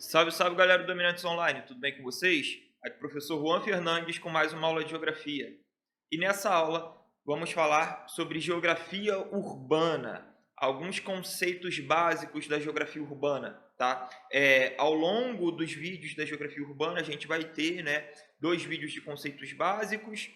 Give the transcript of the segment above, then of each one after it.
Salve, salve galera do Dominantes Online, tudo bem com vocês? Aqui é o professor Juan Fernandes com mais uma aula de Geografia. E nessa aula vamos falar sobre Geografia Urbana, alguns conceitos básicos da Geografia Urbana, tá? Ao longo dos vídeos da Geografia Urbana a gente vai ter, dois vídeos de conceitos básicos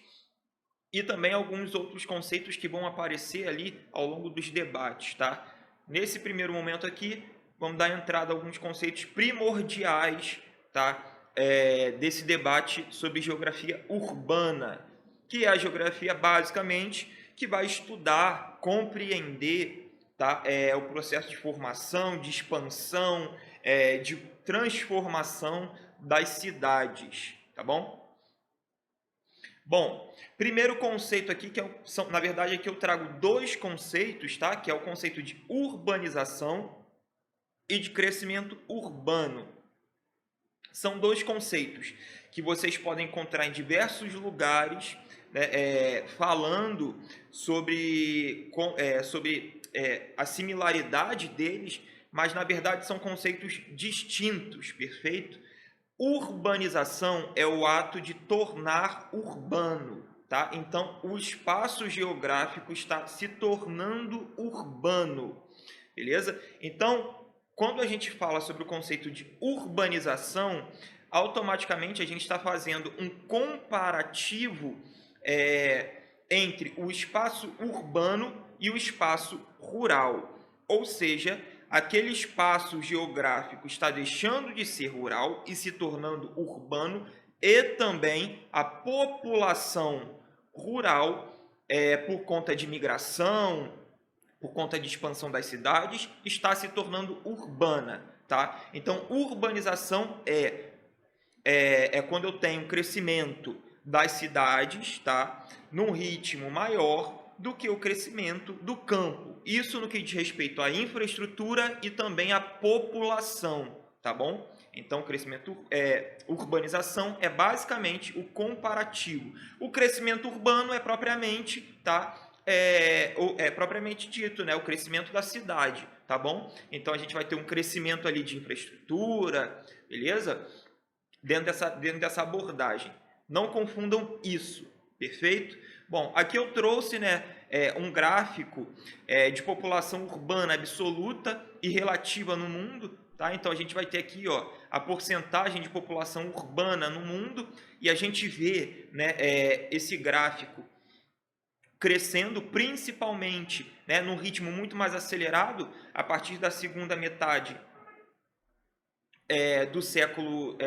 e também alguns outros conceitos que vão aparecer ali ao longo dos debates, tá? Nesse primeiro momento aqui, vamos dar entrada a alguns conceitos primordiais, tá? Desse debate sobre geografia urbana, que é a geografia basicamente que vai estudar, compreender, tá? O processo de formação, de expansão, de transformação das cidades, tá bom? Bom, primeiro conceito aqui, na verdade aqui eu trago dois conceitos, tá? Que é o conceito de urbanização e de crescimento urbano. São dois conceitos que vocês podem encontrar em diversos lugares, né, falando sobre a similaridade deles, mas na verdade são conceitos distintos, perfeito? Urbanização é o ato de tornar urbano, tá? Então, o espaço geográfico está se tornando urbano, beleza? Então, quando a gente fala sobre o conceito de urbanização, automaticamente a gente está fazendo um comparativo entre o espaço urbano e o espaço rural, ou seja, aquele espaço geográfico está deixando de ser rural e se tornando urbano, e também a população rural, por conta de migração, por conta de expansão das cidades, está se tornando urbana, tá? Então, urbanização é quando eu tenho um crescimento das cidades, tá? Num ritmo maior do que o crescimento do campo. Isso no que diz respeito à infraestrutura e também à população, tá bom? Então, urbanização é basicamente o comparativo. O crescimento urbano é propriamente, tá? Propriamente dito, né? O crescimento da cidade, tá bom? Então, a gente vai ter um crescimento ali de infraestrutura, beleza? Dentro dessa abordagem. Não confundam isso, perfeito? Bom, aqui eu trouxe, um gráfico de população urbana absoluta e relativa no mundo, tá? Então a gente vai ter aqui, ó, a porcentagem de população urbana no mundo e a gente vê, esse gráfico crescendo principalmente, num ritmo muito mais acelerado a partir da segunda metade do século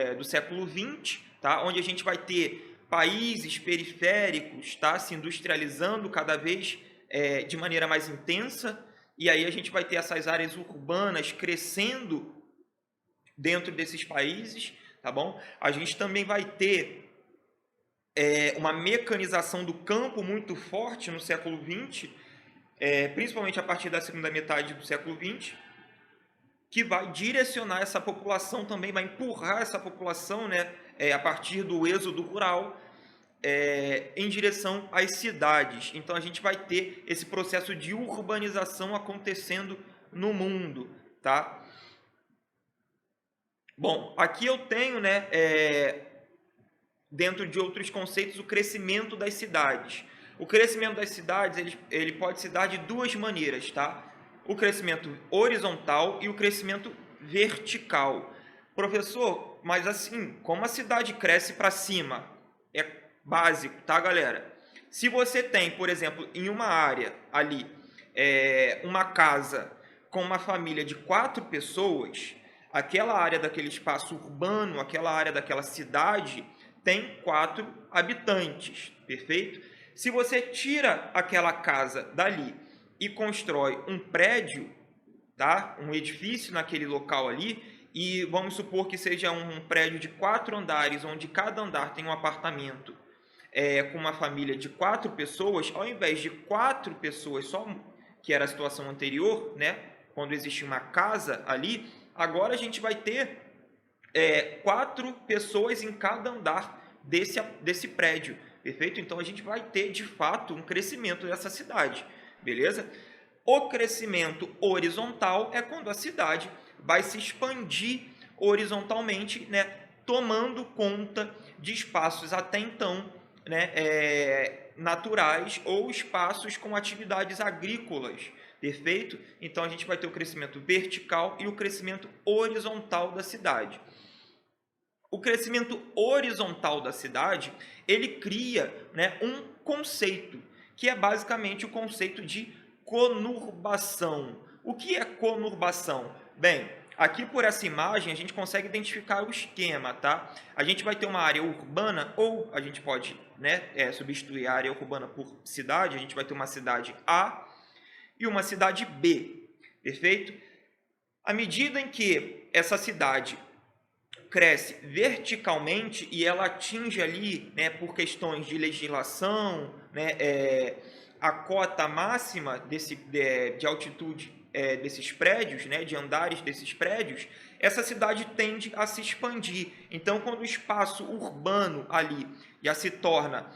XX, tá? Onde a gente vai ter países periféricos, tá? Se industrializando cada vez de maneira mais intensa, e aí a gente vai ter essas áreas urbanas crescendo dentro desses países, tá bom? A gente também vai ter uma mecanização do campo muito forte no século XX, principalmente a partir da segunda metade do século XX, que vai direcionar essa população também, vai empurrar essa população, a partir do êxodo rural, em direção às cidades. Então a gente vai ter esse processo de urbanização acontecendo no mundo, tá? Bom, aqui eu tenho, dentro de outros conceitos, o crescimento das cidades. O crescimento das cidades ele pode se dar de duas maneiras, tá? O crescimento horizontal e o crescimento vertical. Professor, mas assim, como a cidade cresce para cima? É básico, tá, galera? Se você tem, por exemplo, em uma área ali, uma casa com uma família de 4 pessoas, aquela área daquele espaço urbano, aquela área daquela cidade, tem 4 habitantes, perfeito? Se você tira aquela casa dali e constrói um prédio, tá? Um edifício naquele local ali, e vamos supor que seja um prédio de 4 andares, onde cada andar tem um apartamento com uma família de 4 pessoas, ao invés de 4 pessoas só, que era a situação anterior, quando existia uma casa ali, agora a gente vai ter 4 pessoas em cada andar desse prédio, perfeito? Então a gente vai ter de fato um crescimento dessa cidade, beleza? O crescimento horizontal é quando a cidade vai se expandir horizontalmente, né, tomando conta de espaços até então, né, naturais ou espaços com atividades agrícolas. Perfeito? Então a gente vai ter o crescimento vertical e o crescimento horizontal da cidade. O crescimento horizontal da cidade, ele cria, né, um conceito, que é basicamente o conceito de conurbação. O que é conurbação? Bem, aqui por essa imagem a gente consegue identificar o esquema, tá? A gente vai ter uma área urbana, ou a gente pode, né, substituir a área urbana por cidade, a gente vai ter uma cidade A e uma cidade B, perfeito? À medida em que essa cidade cresce verticalmente e ela atinge ali, né, por questões de legislação, né, a cota máxima de altitude desses prédios, né, de andares desses prédios, essa cidade tende a se expandir. Então, quando o espaço urbano ali já se torna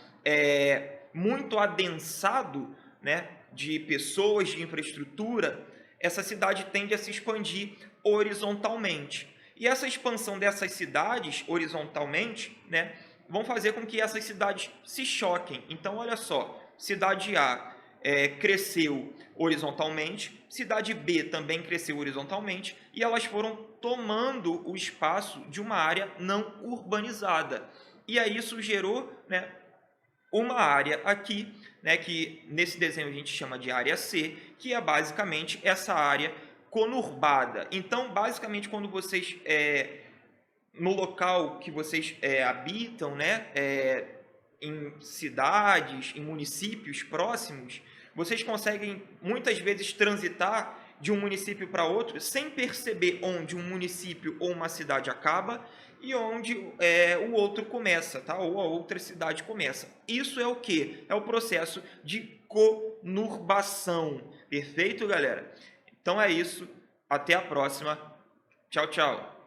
muito adensado, né, de pessoas, de infraestrutura, essa cidade tende a se expandir horizontalmente. E essa expansão dessas cidades horizontalmente, né, vão fazer com que essas cidades se choquem. Então, olha só, cidade A cresceu horizontalmente, cidade B também cresceu horizontalmente, e elas foram tomando o espaço de uma área não urbanizada. E aí isso gerou, né, uma área aqui, né, que nesse desenho a gente chama de área C, que é basicamente essa área conurbada. Então, basicamente, quando vocês, no local que vocês habitam, né, em cidades, em municípios próximos, vocês conseguem muitas vezes transitar de um município para outro sem perceber onde um município ou uma cidade acaba e onde o outro começa, tá? Ou a outra cidade começa. Isso é o que? É o processo de conurbação. Perfeito, galera? Então é isso. Até a próxima. Tchau, tchau.